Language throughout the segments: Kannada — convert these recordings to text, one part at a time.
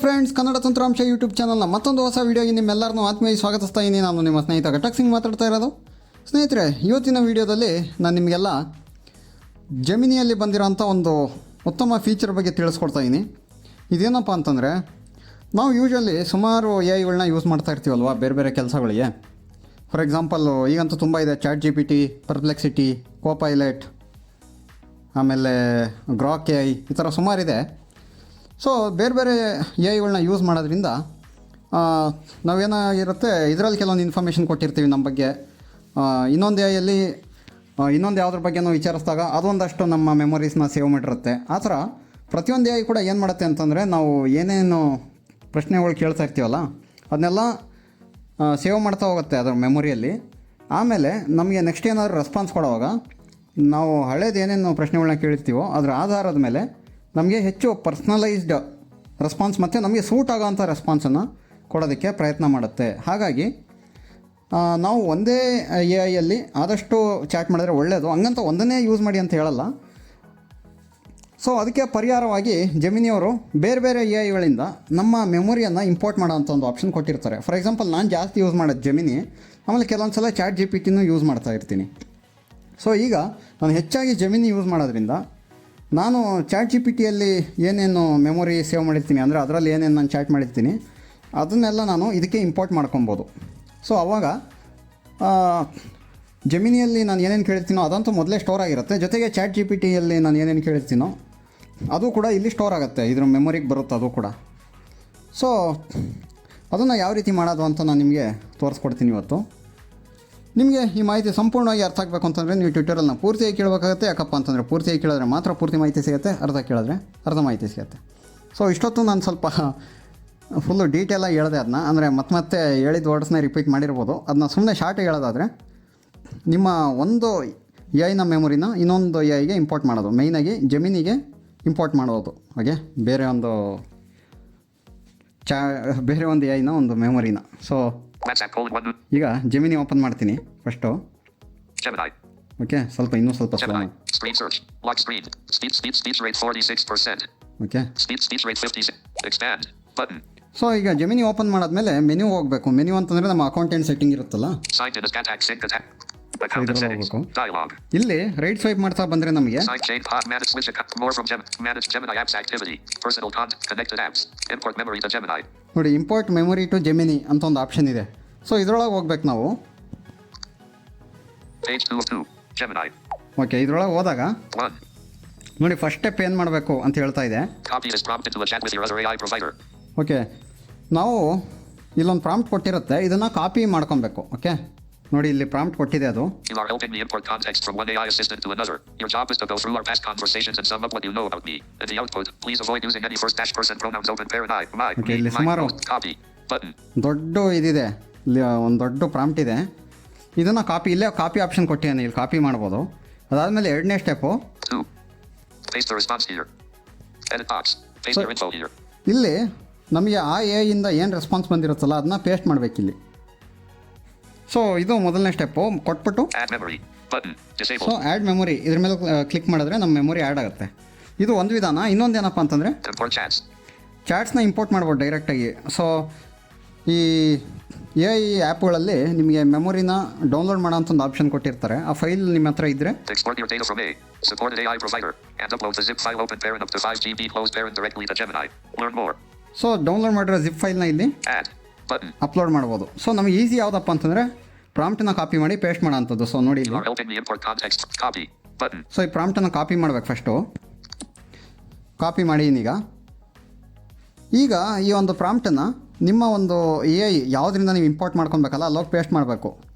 ಫ್ರೆಂಡ್ಸ್, ಕನ್ನಡ ತಂತ್ರಾಂಶ ಯೂಟ್ಯೂಬ್ ಚಾನಲ್ನ ಮತ್ತೊಂದು ಹೊಸ ವೀಡಿಯೋಗೆ ನಿಮ್ಮೆಲ್ಲರನ್ನೂ ಆತ್ಮೀಯ ಸ್ವಾಗತಿಸ್ತಾ ಇದ್ದೀನಿ. ನಾನು ನಿಮ್ಮ ಸ್ನೇಹಿತ ಘಟಕ್ ಸಿಂಗ್ ಮಾತಾಡ್ತಾ ಇರೋದು. ಸ್ನೇಹಿತರೆ, ಇವತ್ತಿನ ವೀಡಿಯೋದಲ್ಲಿ ನಾನು ನಿಮಗೆಲ್ಲ ಜೆಮಿನಿಯಲ್ಲಿ ಬಂದಿರೋಂಥ ಒಂದು ಉತ್ತಮ ಫೀಚರ್ ಬಗ್ಗೆ ತಿಳಿಸ್ಕೊಡ್ತಾ ಇದ್ದೀನಿ. ಇದೇನಪ್ಪ ಅಂತಂದರೆ, ನಾವು ಯೂಶ್ವಲಿ ಸುಮಾರು AI ಯೂಸ್ ಮಾಡ್ತಾ ಇರ್ತೀವಲ್ವ ಬೇರೆ ಬೇರೆ ಕೆಲಸಗಳಿಗೆ. ಫಾರ್ ಎಕ್ಸಾಂಪಲ್ಲು ಈಗಂತೂ ತುಂಬ ಇದೆ. ChatGPT, ಪರ್ಪ್ಲೆಕ್ಸಿಟಿ, ಕೋಪೈಲಟ್, ಆಮೇಲೆ ಗ್ರಾಕ್ AI, ಈ ಥರ ಸುಮಾರಿದೆ. ಸೊ ಬೇರೆ ಬೇರೆ AI ಯೂಸ್ ಮಾಡೋದ್ರಿಂದ ನಾವೇನಾಗಿರುತ್ತೆ, ಇದರಲ್ಲಿ ಕೆಲವೊಂದು ಇನ್ಫಾರ್ಮೇಷನ್ ಕೊಟ್ಟಿರ್ತೀವಿ ನಮ್ಮ ಬಗ್ಗೆ. ಇನ್ನೊಂದು AI ಇನ್ನೊಂದು ಯಾವುದ್ರ ಬಗ್ಗೆನೋ ವಿಚಾರಿಸಿದಾಗ ಅದೊಂದಷ್ಟು ನಮ್ಮ ಮೆಮೊರೀಸ್ನ ಸೇವ್ ಮಾಡಿರುತ್ತೆ. ಆ ಥರ ಪ್ರತಿಯೊಂದು AI ಕೂಡ ಏನು ಮಾಡುತ್ತೆ ಅಂತಂದರೆ, ನಾವು ಏನೇನು ಪ್ರಶ್ನೆಗಳು ಕೇಳ್ತಾ ಇರ್ತೀವಲ್ಲ ಅದನ್ನೆಲ್ಲ ಸೇವ್ ಮಾಡ್ತಾ ಹೋಗುತ್ತೆ ಅದರ ಮೆಮೊರಿಯಲ್ಲಿ. ಆಮೇಲೆ ನಮಗೆ ನೆಕ್ಸ್ಟ್ ಏನಾದರೂ ರೆಸ್ಪಾನ್ಸ್ ಕೊಡುವಾಗ ನಾವು ಹಳೇದು ಏನೇನು ಪ್ರಶ್ನೆಗಳನ್ನ ಕೇಳಿರ್ತೀವೋ ಅದರ ಆಧಾರದ ಮೇಲೆ ನಮಗೆ ಹೆಚ್ಚು ಪರ್ಸ್ನಲೈಸ್ಡ್ ರೆಸ್ಪಾನ್ಸ್ ಮತ್ತು ನಮಗೆ ಸೂಟ್ ಆಗೋವಂಥ ರೆಸ್ಪಾನ್ಸನ್ನು ಕೊಡೋದಕ್ಕೆ ಪ್ರಯತ್ನ ಮಾಡುತ್ತೆ. ಹಾಗಾಗಿ ನಾವು ಒಂದೇ AI ಆದಷ್ಟು ಚಾಟ್ ಮಾಡಿದ್ರೆ ಒಳ್ಳೆಯದು. ಹಂಗಂತ ಒಂದನ್ನೇ ಯೂಸ್ ಮಾಡಿ ಅಂತ ಹೇಳಲ್ಲ. ಸೊ ಅದಕ್ಕೆ ಪರಿಹಾರವಾಗಿ ಜೆಮಿನಿಯವರು ಬೇರೆ ಬೇರೆ AI ನಮ್ಮ ಮೆಮೊರಿಯನ್ನು ಇಂಪೋರ್ಟ್ ಮಾಡೋವಂಥ ಒಂದು ಆಪ್ಷನ್ ಕೊಟ್ಟಿರ್ತಾರೆ. ಫಾರ್ ಎಕ್ಸಾಂಪಲ್, ನಾನು ಜಾಸ್ತಿ ಯೂಸ್ ಮಾಡೋದು ಜೆಮಿನಿ, ಆಮೇಲೆ ಕೆಲವೊಂದು ಸಲ ChatGPTನೂ ಯೂಸ್ ಮಾಡ್ತಾ ಇರ್ತೀನಿ. ಸೊ ಈಗ ನಾನು ಹೆಚ್ಚಾಗಿ ಜೆಮಿನಿ ಯೂಸ್ ಮಾಡೋದ್ರಿಂದ ನಾನು ChatGPTಯಲ್ಲಿ ಏನೇನು ಮೆಮೊರಿ ಸೇವ್ ಮಾಡಿರ್ತೀನಿ, ಅಂದರೆ ಅದರಲ್ಲಿ ಏನೇನು ನಾನು ಚಾಟ್ ಮಾಡಿರ್ತೀನಿ ಅದನ್ನೆಲ್ಲ ನಾನು ಇದಕ್ಕೆ ಇಂಪೋರ್ಟ್ ಮಾಡ್ಕೊಬೋದು. ಸೊ ಆವಾಗ ಜೆಮಿನಿಯಲ್ಲಿ ನಾನು ಏನೇನು ಕೇಳಿರ್ತೀನೋ ಅದಂತೂ ಮೊದಲೇ ಸ್ಟೋರ್ ಆಗಿರುತ್ತೆ. ಜೊತೆಗೆ ChatGPTಯಲ್ಲಿ ನಾನು ಏನೇನು ಕೇಳಿರ್ತೀನೋ ಅದು ಕೂಡ ಇಲ್ಲಿ ಸ್ಟೋರ್ ಆಗುತ್ತೆ, ಇದ್ರ ಮೆಮೊರಿಗೆ ಬರುತ್ತೆ ಅದು ಕೂಡ. ಸೊ ಅದನ್ನು ಯಾವ ರೀತಿ ಮಾಡೋದು ಅಂತ ನಾನು ನಿಮಗೆ ತೋರಿಸ್ಕೊಡ್ತೀನಿ ಇವತ್ತು. ನಿಮಗೆ ಈ ಮಾಹಿತಿ ಸಂಪೂರ್ಣವಾಗಿ ಅರ್ಥ ಆಗಬೇಕು ಅಂತಂದರೆ ನೀವು ಟ್ವಿಟರನ್ನು ಪೂರ್ತಿಯಾಗಿ ಕೇಳಬೇಕಾಗುತ್ತೆ. ಯಾಕಪ್ಪ ಅಂತಂದರೆ ಪೂರ್ತಿಯಾಗಿ ಕೇಳಿದ್ರೆ ಮಾತ್ರ ಪೂರ್ತಿ ಮಾಹಿತಿ ಸಿಗುತ್ತೆ, ಅರ್ಧ ಕೇಳಿದ್ರೆ ಅರ್ಧ ಮಾಹಿತಿ ಸಿಗುತ್ತೆ. ಸೊ ಇಷ್ಟೊತ್ತು ನಾನು ಸ್ವಲ್ಪ ಫುಲ್ಲು ಡೀಟೇಲಾಗಿ ಹೇಳಿದೆ ಅದನ್ನ, ಅಂದರೆ ಮತ್ತೆ ಹೇಳಿದ ವರ್ಡ್ಸ್ನ ರಿಪೀಟ್ ಮಾಡಿರ್ಬೋದು. ಅದನ್ನ ಸುಮ್ಮನೆ ಶಾರ್ಟಾಗಿ ಹೇಳೋದಾದರೆ, ನಿಮ್ಮ ಒಂದು AI ಮೆಮೊರಿನ ಇನ್ನೊಂದು AIಗೆ ಇಂಪೋರ್ಟ್ ಮಾಡೋದು, ಮೇಯ್ನಾಗಿ ಜೆಮಿನಿಗೆ ಇಂಪೋರ್ಟ್ ಮಾಡೋದು. ಹಾಗೆ ಬೇರೆ ಒಂದು AI ಒಂದು ಮೆಮೊರಿನ. ಸೊ ಈಗ ಜೆಮಿನಿ ಓಪನ್ ಮಾಡ್ತೀನಿ ಫಸ್ಟು. ಓಕೆ, ಇನ್ನೂ ಸ್ವಲ್ಪ ಓಕೆ. ಸೊ ಈಗ ಜೆಮಿನಿ ಓಪನ್ ಮಾಡಾದ್ಮೇಲೆ ಮೆನ್ಯೂ ಹೋಗಬೇಕು. ಮೆನ್ಯೂ ಅಂತಂದರೆ ನಮ್ಮ ಅಕೌಂಟೆಂಟ್ ಸೆಟ್ಟಿಂಗ್ ಇರುತ್ತಲ್ಲ, ಹೋಗಬೇಕು. ಇಲ್ಲಿ ರೈಟ್ ಸ್ವೈಪ್ ಮಾಡ್ತಾ ಬಂದರೆ ನಮಗೆ ನೋಡಿ, ಇಂಪೋರ್ಟ್ ಮೆಮೊರಿ ಟು ಜೆಮಿನಿ ಅಂತ ಒಂದು ಆಪ್ಷನ್ ಇದೆ. ಸೊ ಇದರೊಳಗೆ ಹೋಗ್ಬೇಕು ನಾವು. ಓಕೆ, ಇದರೊಳಗೆ ಹೋದಾಗ ನೋಡಿ ಫಸ್ಟ್ ಸ್ಟೆಪ್ ಏನು ಮಾಡಬೇಕು ಅಂತ ಹೇಳ್ತಾ ಇದೆ. ಓಕೆ, ನಾವು ಇಲ್ಲೊಂದು ಪ್ರಾಂಪ್ಟ್ ಕೊಟ್ಟಿರುತ್ತೆ, ಇದನ್ನು ಕಾಪಿ ಮಾಡ್ಕೊಬೇಕು. ಓಕೆ, ನೋಡಿ ಇಲ್ಲಿ ಪ್ರಾಂಪ್ಟ್ ಕೊಟ್ಟಿದೆ. ಅದು ಇಲ್ಲಿ ಸುಮಾರು ದೊಡ್ಡ ಇದಿದೆ, ಇಲ್ಲಿ ಒಂದು ದೊಡ್ಡ ಪ್ರಾಂಪ್ಟ್ ಇದೆ. ಇದನ್ನು ಇಲ್ಲೇ ಕಾಪಿ ಆಪ್ಷನ್ ಕೊಟ್ಟಿದ್ದೇನೆ, ಇಲ್ಲಿ ಕಾಪಿ ಮಾಡ್ಬೋದು. ಅದಾದಮೇಲೆ ಎರಡನೇ ಸ್ಟೆಪ್ಪು, ಇಲ್ಲಿ ನಮಗೆ ಆ AI ಏನು ರೆಸ್ಪಾನ್ಸ್ ಬಂದಿರುತ್ತಲ್ಲ ಅದನ್ನ ಪೇಸ್ಟ್ ಮಾಡಬೇಕಿಲ್ಲಿ. ಸೊ ಇದು ಮೊದಲನೇ ಸ್ಟೆಪ್ಪು ಕೊಟ್ಬಿಟ್ಟು ಸೊ ಆ್ಯಡ್ ಮೆಮೊರಿ ಇದ್ರ ಮೇಲೆ ಕ್ಲಿಕ್ ಮಾಡಿದ್ರೆ ನಮ್ಮ ಮೆಮೊರಿ ಆ್ಯಡ್ ಆಗುತ್ತೆ. ಇದು ಒಂದು ವಿಧಾನ. ಇನ್ನೊಂದು ಏನಪ್ಪ ಅಂತಂದರೆ, ಚಾಟ್ಸ್ನ ಇಂಪೋರ್ಟ್ ಮಾಡ್ಬೋದು ಡೈರೆಕ್ಟಾಗಿ. ಸೊ ಈ AI ಆ್ಯಪ್ಗಳಲ್ಲಿ ನಿಮಗೆ ಮೆಮೊರಿನ ಡೌನ್ಲೋಡ್ ಮಾಡೋಂಥ ಒಂದು ಆಪ್ಷನ್ ಕೊಟ್ಟಿರ್ತಾರೆ. ಆ ಫೈಲ್ ನಿಮ್ಮ ಹತ್ರ ಇದ್ದರೆ ಸೊ ಡೌನ್ಲೋಡ್ ಮಾಡಿರೋ ಜಿಪ್ ಫೈಲ್ನ ಇಲ್ಲಿ ಅಪ್ಲೋಡ್ ಮಾಡ್ಬೋದು. ಸೊ ನಮಗೆ ಈಸಿ ಯಾವುದಪ್ಪ ಅಂತಂದರೆ ಪ್ರಾಂಪ್ಟನ್ನ ಕಾಪಿ ಮಾಡಿ ಪೇಸ್ಟ್ ಮಾಡೋ ಅಂಥದ್ದು. ಸೊ ನೋಡಿ ಇಲ್ಲಿ, ಸೊ ಈ ಪ್ರಾಂಪ್ಟನ್ನು ಕಾಪಿ ಮಾಡ್ಬೇಕು. ಫಸ್ಟು ಕಾಪಿ ಮಾಡಿದೀನೀಗ. ಈಗ ಈ ಒಂದು ಪ್ರಾಂಪ್ಟನ್ನು ನಿಮ್ಮ ಒಂದು AI ಯಾವುದರಿಂದ ನೀವು ಇಂಪೋರ್ಟ್ ಮಾಡ್ಕೊಬೇಕಲ್ಲ ಅಲ್ಲೋಗಿ ಪೇಸ್ಟ್ ಮಾಡಬೇಕು.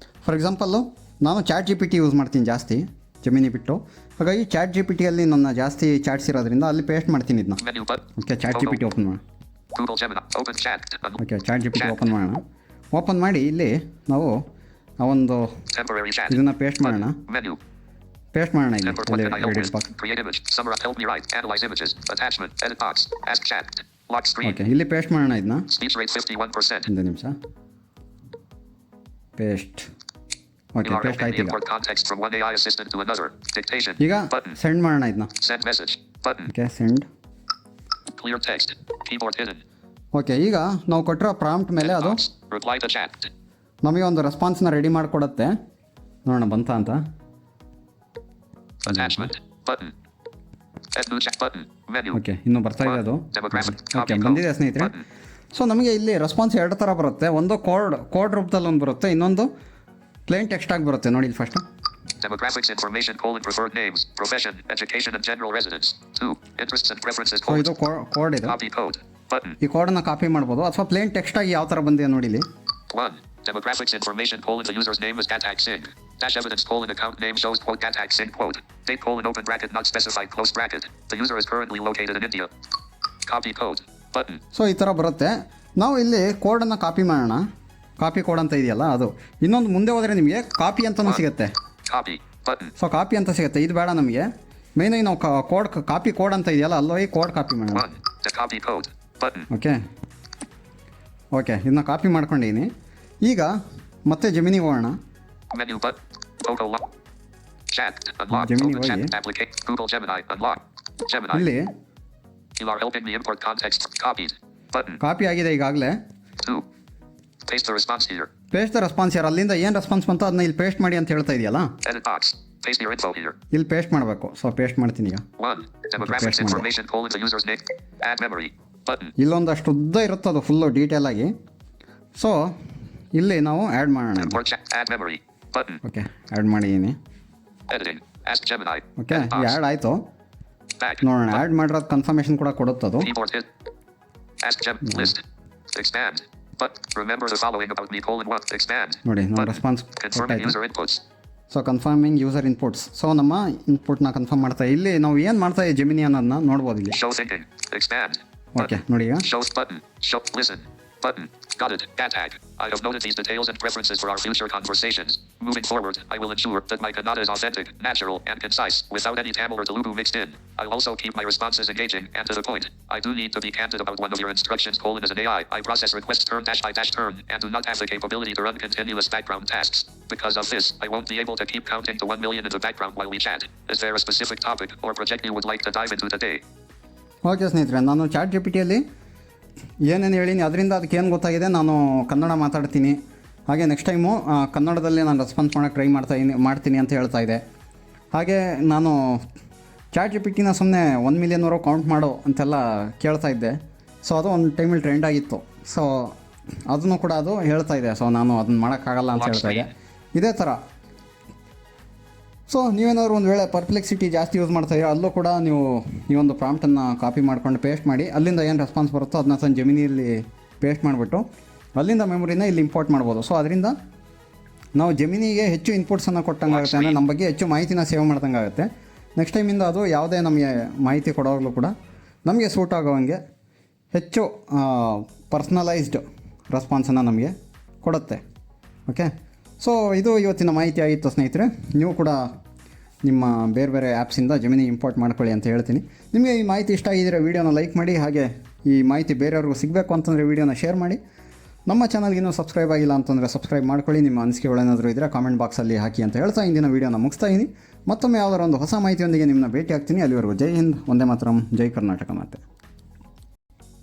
ಫಾರ್ ಎಕ್ಸಾಂಪಲ್ಲು ನಾನು ChatGPT ಯೂಸ್ ಮಾಡ್ತೀನಿ ಜಾಸ್ತಿ, ಜೆಮಿನಿ ಬಿಟ್ಟು. ಹಾಗಾಗಿ ChatGPTಯಲ್ಲಿ ನನ್ನ ಜಾಸ್ತಿ ಚಾಟ್ಸ್ ಇರೋದ್ರಿಂದ ಅಲ್ಲಿ ಪೇಸ್ಟ್ ಮಾಡ್ತೀನಿ ಇದನ್ನ. ಓಕೆ, ChatGPT ಓಪನ್ ಮಾಡೋಣ. ಓಕೆ, ChatGPT ಓಪನ್ ಮಾಡೋಣ. ಓಪನ್ ಮಾಡಿ ಇಲ್ಲಿ ನಾವು ಆ ಒಂದು ಇದನ್ನು ಪೇಸ್ಟ್ ಮಾಡೋಣ. ಪೇಸ್ಟ್ ಮಾಡೋಣ ಇಲ್ಲಿ. ಓಕೆ, ಇಲ್ಲಿ ಪೇಸ್ಟ್ ಮಾಡೋಣ ಇದನ್ನ. ಒಂದು ನಿಮಿಷ. ಪೇಸ್ಟ್. ಓಕೆ, ಪೇಸ್ಟ್ ಆಯ್ತು. ಈಗ ಸೆಂಡ್ ಮಾಡೋಣ ಇದನ್ನ. Okay, send. ಓಕೆ, ಈಗ ನಾವು ಕೊಟ್ಟಿರೋ ಪ್ರಾಂಪ್ಟ್ ಮೇಲೆ ಅದು Reply to chat. ನಮಗೆ ಒಂದು ರೆಸ್ಪಾನ್ಸ್ನ ರೆಡಿ ಮಾಡಿಕೊಡುತ್ತೆ. ನೋಡೋಣ ಬಂತ ಅಂತ. Attachment button. Add new chat button. Menu. Okay, ಇನ್ನೂ ಬರ್ತಾ ಇದೆ ಅದು. Demographic. ಓಕೆ, Copy ಬಂದಿದೆ code. ಸ್ನೇಹಿತರೆ. Button. ಸೊ ನಮಗೆ ಇಲ್ಲಿ ರೆಸ್ಪಾನ್ಸ್ ಎರಡು ಥರ ಬರುತ್ತೆ. ಒಂದು ಕೋಡ್ ರೂಪದಲ್ಲಿ ಒಂದು ಬರುತ್ತೆ, ಇನ್ನೊಂದು ಪ್ಲೇನ್ ಟೆಕ್ಸ್ಟ್ ಆಗಿ ಬರುತ್ತೆ. ನೋಡಿ ಇಲ್ಲಿ first Demographics information preferred names, profession, education and general residence. 2. Interests and preferences. So ಇದು ಕೋಡ್ ಇದೆ. Copy code. Button. ಈ ಕೋಡನ್ನು ಕಾಪಿ ಮಾಡ್ಬೋದು ಅಥವಾ ಪ್ಲೇನ್ ಟೆಕ್ಸ್ಟ್ ಆಗಿ ಯಾವ ಥರ ಬಂದಿದೆ ನೋಡಿ ಇಲ್ಲಿ. 1. Demographics information the user's name is Gatak Singh. Dash evidence account name shows quote Gatak Singh quote. Date open bracket not specified close bracket. The user is currently located in India. Copy code. Button. So ಈ ಥರ ಬರುತ್ತೆ. ನಾವು ಇಲ್ಲಿ ಕೋಡನ್ನು ಕಾಪಿ ಮಾಡೋಣ. ಕಾಪಿ ಕೋಡ್ ಅಂತ ಇದೆಯಲ್ಲ ಅದು. ಇನ್ನೊಂದು ಮುಂದೆ ಹೋದರೆ ನಿಮಗೆ ಕಾಪಿ ಅಂತಲೂ ಸಿಗುತ್ತೆ. Copy. Button. ಸೊ ಕಾಪಿ ಅಂತ ಸಿಗುತ್ತೆ. ಇದು ಬೇಡ ನಮಗೆ. ಮೇಯ್ನಾಗಿ ನಾವು ಕಾಪಿ ಕೋಡ್ ಅಂತ ಇದೆಯಲ್ಲ ಅಲ್ಲೋಗಿ ಕೋಡ್ ಕಾಪಿ ಮಾಡೋಣ. 1. The copy code. Button. Okay, ಇದನ್ನ ಕಾಪಿ ಮಾಡ್ಕೊಂಡಿದ್ದೀನಿ. ಈಗ ಮತ್ತೆ ಜೆಮಿನಿಗೆ ಹೋಗೋಣ. Menu button. Photo lock. Chat. Unlock. Gemini Open chat ಹೋಗಿ. application. Google Gemini. Unlock. Gemini. ಇಲ್ಲಿ You are helping me import context. Copied. Button. Copy ಆಗಿದೆ ಈಗಾಗಲೇ. 2. Paste the response here. Paste the response ಯಾರು ಅಲ್ಲಿಂದ ಏನು ರೆಸ್ಪಾನ್ಸ್ ಬಂತು ಅದನ್ನ ಇಲ್ಲಿ ಪೇಸ್ಟ್ ಮಾಡಿ ಅಂತ ಹೇಳ್ತಾ ಇದೆಯಲ್ಲ. Edit box. Paste your info here. ಇಲ್ಲಿ ಪೇಸ್ಟ್ ಮಾಡಬೇಕು. ಸೊ ಪೇಸ್ಟ್ ಮಾಡ್ತೀನಿ ಈಗ. 1. Demographics Paste information the user's name. Add memory. Button. ಇಲ್ಲೊಂದಷ್ಟು ಉದ್ದ ಇರುತ್ತೆ ಅದು ಫುಲ್ಲು ಡೀಟೇಲ್ ಆಗಿ. ಸೊ ಇಲ್ಲಿ ನಾವು ಆ್ಯಡ್ ಮಾಡೋಣ. Import chat. Add memory. Button. Okay, add ಮಾಡಿದ್ದೀನಿ. Editing. Ask Gemini. Okay, Edit ಈ box. ಆ್ಯಡ್ ಆಯಿತು. Back. ನೋಡೋಣ, ಆ್ಯಡ್ ಮಾಡಿರೋದು ಕನ್ಫರ್ಮೇಷನ್ ಕೂಡ ಕೊಡುತ್ತದು. Keyboard hit. Ask Gem. List. Expand. But remember the following about me: 1. Expand. ನೋಡಿ, ನಾವು Button. Response Confirming ಕೊಟ್ಟಾಯ್ತು. user inputs. So confirming user inputs. So ನಮ್ಮ ಇನ್ಪುಟ್ನ ಕನ್ಫರ್ಮ್ ಮಾಡ್ತಾ ಇಲ್ಲಿ ನಾವು ಏನು ಮಾಡ್ತಾ ಇದ್ದೀವಿ ಜೆಮಿನಿ ಅನ್ನೋದನ್ನ ನೋಡ್ಬೋದು ಇಲ್ಲಿ. Show thinking. Expand. ಓಕೆ, ನೋಡಿ ಈಗ Show button. Show listen. Button. Got it. Gatak. I have noted these details and preferences for our future conversations. Moving forward, I will ensure that my Kannada is authentic, natural, and concise, without any Tamil or Telugu mixed in. I'll also keep my responses engaging and to the point. I do need to be candid about one of your instructions: as an AI, I process requests turn -by-turn and do not have the capability to run continuous background tasks. Because of this, I won't be able to keep counting to 1 million in the background while we chat. Is there a specific topic or project you would like to dive into today? Okay ಸ್ನೇಹಿತರೆ, ನಾನು ಚಾಟ್ ಜಿಪಿಟಿಯಲ್ಲಿ ಏನೇನು ಹೇಳೀನಿ ಅದರಿಂದ ಅದಕ್ಕೆ ಏನು ಗೊತ್ತಾಗಿದೆ, ನಾನು ಕನ್ನಡ ಮಾತಾಡ್ತೀನಿ. ಹಾಗೆ ನೆಕ್ಸ್ಟ್ ಟೈಮು ಕನ್ನಡದಲ್ಲಿ ನಾನು ರೆಸ್ಪಾನ್ಸ್ ಮಾಡೋಕ್ಕೆ ಟ್ರೈ ಮಾಡ್ತೀನಿ ಅಂತ ಹೇಳ್ತಾ ಇದೆ. ಹಾಗೆ ನಾನು ಚಾಟ್ ಜಿಪಿಟಿನ ಸುಮ್ಮನೆ 1 ಮಿಲಿಯನ್ವರೆಗೂ ಕೌಂಟ್ ಮಾಡು ಅಂತೆಲ್ಲ ಕೇಳ್ತಾ ಇದ್ದೆ. ಸೊ ಅದು ಒಂದು ಟೈಮಲ್ಲಿ ಟ್ರೆಂಡ್ ಆಗಿತ್ತು. ಸೊ ಅದನ್ನು ಕೂಡ ಅದು ಹೇಳ್ತಾ ಇದೆ. ಸೊ ನಾನು ಅದನ್ನು ಮಾಡೋಕ್ಕಾಗಲ್ಲ ಅಂತ ಹೇಳ್ತಾ ಇದೆ. ಇದೇ ಥರ ಸೊ ನೀವೇನಾದ್ರು ಒಂದು ವೇಳೆ ಪರ್ಪ್ಲೆಕ್ಸಿಟಿ ಜಾಸ್ತಿ ಯೂಸ್ ಮಾಡ್ತಾಯಿದ್ರೆ ಅಲ್ಲೂ ಕೂಡ ನೀವು ಈ ಒಂದು ಪ್ರಾಂಪ್ಟನ್ನು ಕಾಪಿ ಮಾಡ್ಕೊಂಡು ಪೇಸ್ಟ್ ಮಾಡಿ ಅಲ್ಲಿಂದ ಏನು ರೆಸ್ಪಾನ್ಸ್ ಬರುತ್ತೋ ಅದನ್ನ ತಂದು ಜೆಮಿನಿಯಲ್ಲಿ ಪೇಸ್ಟ್ ಮಾಡಿಬಿಟ್ಟು ಅಲ್ಲಿಂದ ಮೆಮೊರಿನ ಇಲ್ಲಿ ಇಂಪೋರ್ಟ್ ಮಾಡ್ಬೋದು. ಸೊ ಅದರಿಂದ ನಾವು ಜೆಮಿನಿಗೆ ಹೆಚ್ಚು ಇನ್ಪುಟ್ಸನ್ನು ಕೊಟ್ಟಂಗಾಗುತ್ತೆ, ಅಂದರೆ ನಮ್ಮ ಬಗ್ಗೆ ಹೆಚ್ಚು ಮಾಹಿತಿನ ಸೇವ್ ಮಾಡ್ದಂಗಾಗುತ್ತೆ. ನೆಕ್ಸ್ಟ್ ಟೈಮಿಂದ ಅದು ಯಾವುದೇ ನಮಗೆ ಮಾಹಿತಿ ಕೊಡೋವಾಗಲೂ ಕೂಡ ನಮಗೆ ಸೂಟ್ ಆಗೋವಂಗೆ ಹೆಚ್ಚು ಪರ್ಸ್ನಲೈಸ್ಡ್ ರೆಸ್ಪಾನ್ಸನ್ನು ನಮಗೆ ಕೊಡುತ್ತೆ. ಓಕೆ, ಸೊ ಇದು ಇವತ್ತಿನ ಮಾಹಿತಿ ಆಗಿತ್ತು ಸ್ನೇಹಿತರೆ. ನೀವು ಕೂಡ ನಿಮ್ಮ ಬೇರೆ ಬೇರೆ ಆ್ಯಪ್ಸಿಂದ ಜೆಮಿನಿ ಇಂಪೋರ್ಟ್ ಮಾಡ್ಕೊಳ್ಳಿ ಅಂತ ಹೇಳ್ತೀನಿ. ನಿಮಗೆ ಈ ಮಾಹಿತಿ ಇಷ್ಟ ಆಗಿದ್ದರೆ ವೀಡಿಯೋನ ಲೈಕ್ ಮಾಡಿ, ಹಾಗೆ ಈ ಮಾಹಿತಿ ಬೇರೆಯವ್ರಿಗೂ ಸಿಗಬೇಕು ಅಂತಂದರೆ ವೀಡಿಯೋನ ಶೇರ್ ಮಾಡಿ. ನಮ್ಮ ಚಾನಲ್ಗೆ ಇನ್ನೂ ಸಬ್ಸ್ಕ್ರೈಬ್ ಆಗಿಲ್ಲ ಅಂತಂದರೆ ಸಬ್ಸ್ಕ್ರೈಬ್ ಮಾಡ್ಕೊಳ್ಳಿ. ನಿಮ್ಮ ಅನಿಸಿಕೆಗಳೇನಾದರೂ ಇದ್ದರೆ ಕಾಮೆಂಟ್ ಬಾಕ್ಸಲ್ಲಿ ಹಾಕಿ ಅಂತ ಹೇಳ್ತಾ ಇಂದಿನ ವೀಡಿಯೋನ ಮುಗಿಸ್ತಾ ಇದ್ದೀನಿ. ಮತ್ತೊಮ್ಮೆ ಯಾವುದಾದ್ರು ಒಂದು ಹೊಸ ಮಾಹಿತಿಯೊಂದಿಗೆ ನಿಮ್ಮನ್ನ ಭೇಟಿ ಆಗ್ತೀನಿ. ಅಲ್ಲಿವರೆಗೂ ಜೈ ಹಿಂದ್, ವಂದೇ ಮಾತರಂ, ಜೈ ಕರ್ನಾಟಕ ಮಾತೆ.